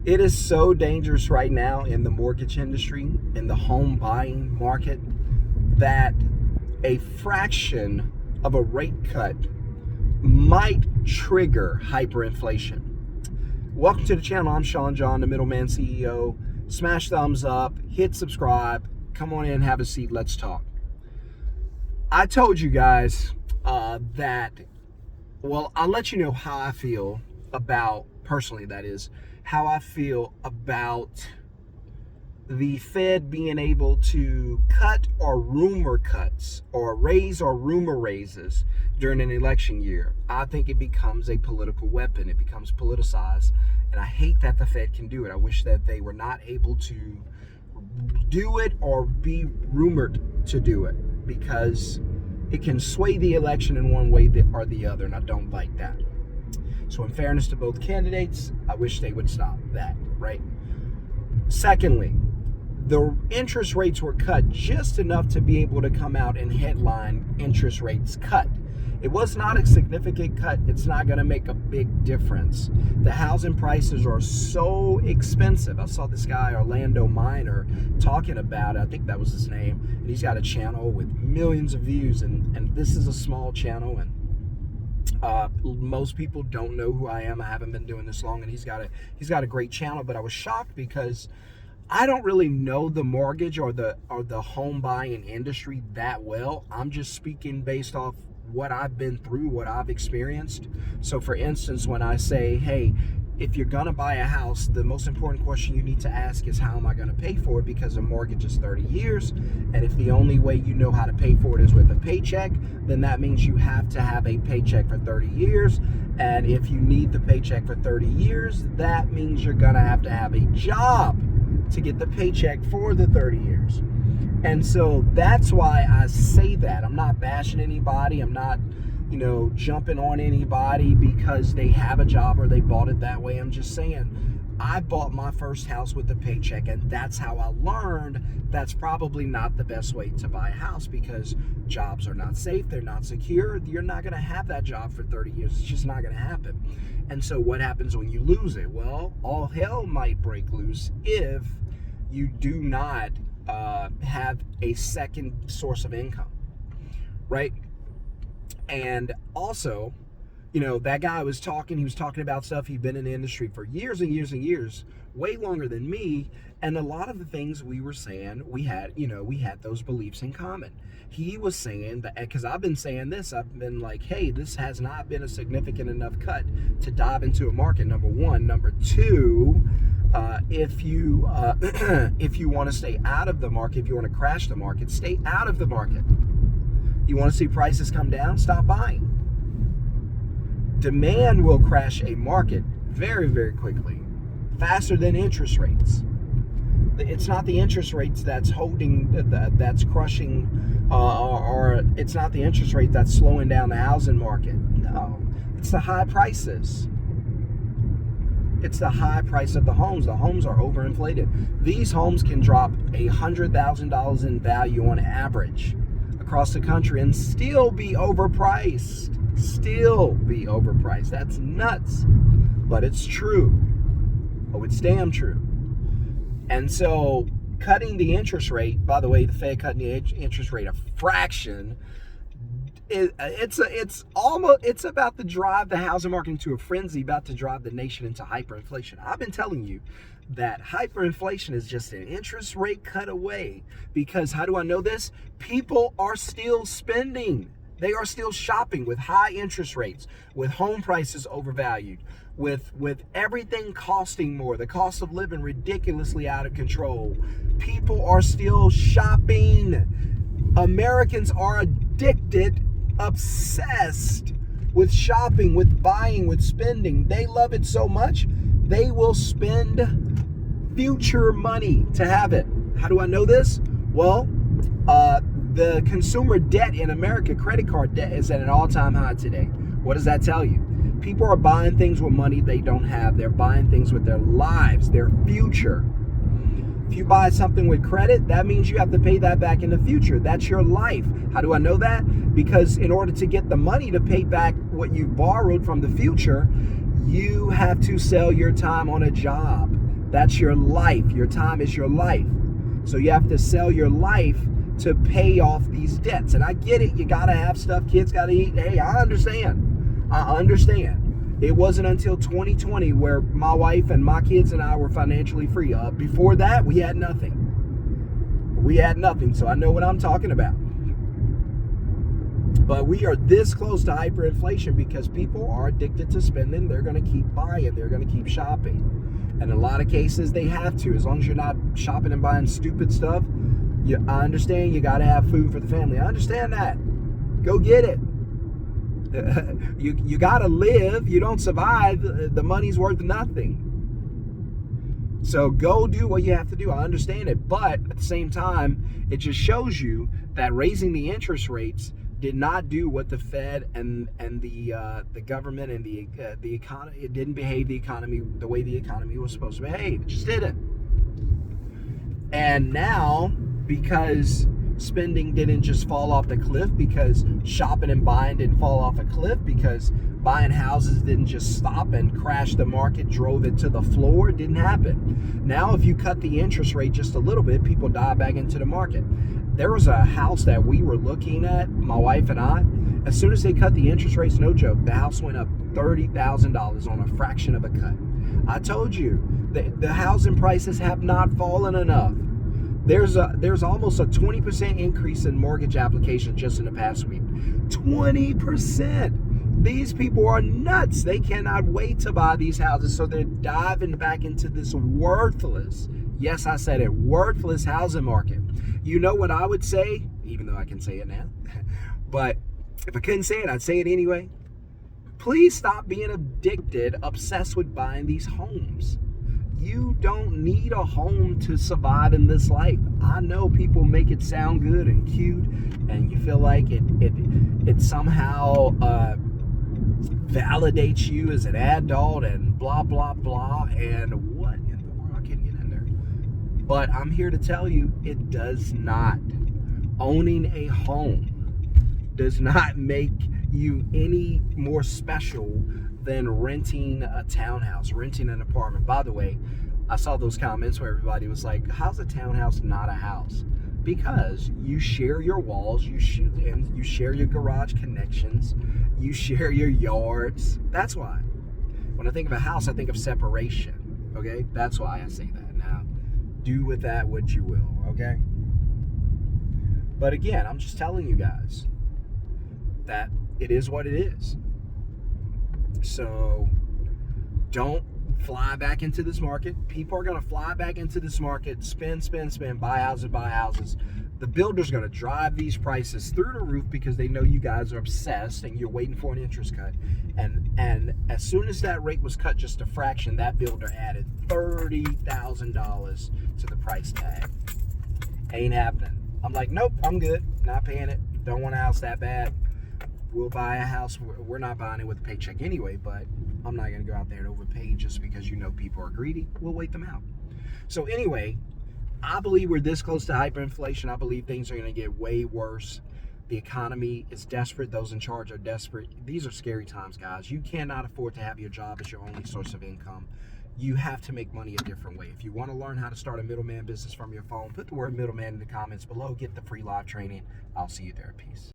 It is so dangerous right now in the mortgage industry, in the home buying market, that a fraction of a rate cut might trigger hyperinflation. Welcome to the channel. I'm Sean John, the Middleman CEO. Smash thumbs up, hit subscribe, come on in, have a seat, let's talk. I told you guys I'll let you know how I feel about, personally that is, how I feel about the Fed being able to cut or rumor cuts or raise or rumor raises during an election year. I think it becomes a political weapon. It becomes politicized, and I hate that the Fed can do it. I wish that they were not able to do it or be rumored to do it, because it can sway the election in one way or the other, and I don't like that. So in fairness to both candidates, I wish they would stop that, right? Secondly, the interest rates were cut just enough to be able to come out and headline interest rates cut. It was not a significant cut. It's not going to make a big difference. The housing prices are so expensive. I saw this guy, Orlando Miner, talking about it. I think that was his name. And he's got a channel with millions of views. And this is a small channel. And most people don't know who I am. I haven't been doing this long. And he's got a great channel. But I was shocked because I don't really know the mortgage or the home buying industry that well. I'm just speaking based off what I've been through, what I've experienced. So for instance, when I say, hey, if you're gonna buy a house, the most important question you need to ask is, how am I gonna pay for it? Because a mortgage is 30 years. And if the only way you know how to pay for it is with a paycheck, then that means you have to have a paycheck for 30 years. And if you need the paycheck for 30 years, that means you're gonna have to have a job to get the paycheck for the 30 years. And so that's why I say that. I'm not bashing anybody. I'm not, jumping on anybody because they have a job or they bought it that way. I'm just saying, I bought my first house with a paycheck, and that's how I learned that's probably not the best way to buy a house, because jobs are not safe. They're not secure. You're not going to have that job for 30 years. It's just not going to happen. And so what happens when you lose it? Well, all hell might break loose if you do not have a second source of income, right? And also, that guy he was talking about stuff. He'd been in the industry for years and years and years, way longer than me. And a lot of the things we were saying, we had those beliefs in common. He was saying that, because I've been saying this, I've been like, hey, this has not been a significant enough cut to dive into a market, number one. Number two, if you want to stay out of the market, if you want to crash the market, stay out of the market. You want to see prices come down? Stop buying. Demand will crash a market very, very quickly, faster than interest rates. It's not the interest rates that's that's crushing, or it's not the interest rate that's slowing down the housing market. No, it's the high prices. It's the high price of the homes. The homes are overinflated. These homes can drop $100,000 in value on average across the country and still be overpriced. That's nuts, but it's true. Oh, it's damn true. And so cutting the interest rate, by the way, the Fed cutting the interest rate a fraction, it's about to drive the housing market into a frenzy, about to drive the nation into hyperinflation. I've been telling you that hyperinflation is just an interest rate cut away. Because how do I know this? People are still spending. They are still shopping with high interest rates, with home prices overvalued, with everything costing more, the cost of living ridiculously out of control. People are still shopping. Americans are addicted, obsessed with shopping, with buying, with spending. They love it so much, they will spend future money to have it. How do I know this? Well, the consumer debt in America, credit card debt, is at an all-time high today. What does that tell you? People are buying things with money they don't have. They're buying things with their lives, their future. If you buy something with credit, that means you have to pay that back in the future. That's your life. How do I know that? Because in order to get the money to pay back what you borrowed from the future, you have to sell your time on a job. That's your life. Your time is your life. So you have to sell your life to pay off these debts. And I get it. You got to have stuff. Kids got to eat. Hey, I understand. I understand. It wasn't until 2020 where my wife and my kids and I were financially free. Before that, we had nothing. We had nothing. So I know what I'm talking about. But we are this close to hyperinflation because people are addicted to spending. They're going to keep buying. They're going to keep shopping. And in a lot of cases, they have to. As long as you're not shopping and buying stupid stuff, I understand you got to have food for the family. I understand that. Go get it. You got to live. You don't survive. The money's worth nothing. So go do what you have to do. I understand it. But at the same time, it just shows you that raising the interest rates did not do what the Fed and the government and the economy, it didn't behave the economy the way the economy was supposed to behave. It just didn't. And now, because spending didn't just fall off the cliff, because shopping and buying didn't fall off a cliff, because buying houses didn't just stop and crash the market, drove it to the floor, it didn't happen. Now, if you cut the interest rate just a little bit, people dive back into the market. There was a house that we were looking at, my wife and I. As soon as they cut the interest rates, no joke, the house went up $30,000 on a fraction of a cut. I told you, the housing prices have not fallen enough. There's almost a 20% increase in mortgage applications just in the past week. 20%. These people are nuts. They cannot wait to buy these houses, so they're diving back into this worthless, yes, I said it, worthless housing market. You know what I would say, even though I can say it now, but if I couldn't say it, I'd say it anyway. Please stop being addicted, obsessed with buying these homes. You don't need a home to survive in this life. I know people make it sound good and cute, and you feel like it somehow validates you as an adult and blah, blah, blah, and what in the world? I can't get in there. But I'm here to tell you, it does not. Owning a home does not make you any more special than renting a townhouse, renting an apartment. By the way, I saw those comments where everybody was like, how's a townhouse not a house? Because you share your walls, you share your garage connections, you share your yards. That's why. When I think of a house, I think of separation, okay? That's why I say that. Now, do with that what you will, okay? But again, I'm just telling you guys that it is what it is. So don't fly back into this market. People are going to fly back into this market, spend, buy houses. The builder's going to drive these prices through the roof because they know you guys are obsessed and you're waiting for an interest cut. And as soon as that rate was cut just a fraction, that builder added $30,000 to the price tag. Ain't happening. I'm like, nope, I'm good. Not paying it. Don't want a house that bad. We'll buy a house. We're not buying it with a paycheck anyway, but I'm not going to go out there and overpay just because you know people are greedy. We'll wait them out. So anyway, I believe we're this close to hyperinflation. I believe things are going to get way worse. The economy is desperate. Those in charge are desperate. These are scary times, guys. You cannot afford to have your job as your only source of income. You have to make money a different way. If you want to learn how to start a middleman business from your phone, put the word middleman in the comments below. Get the free live training. I'll see you there. Peace.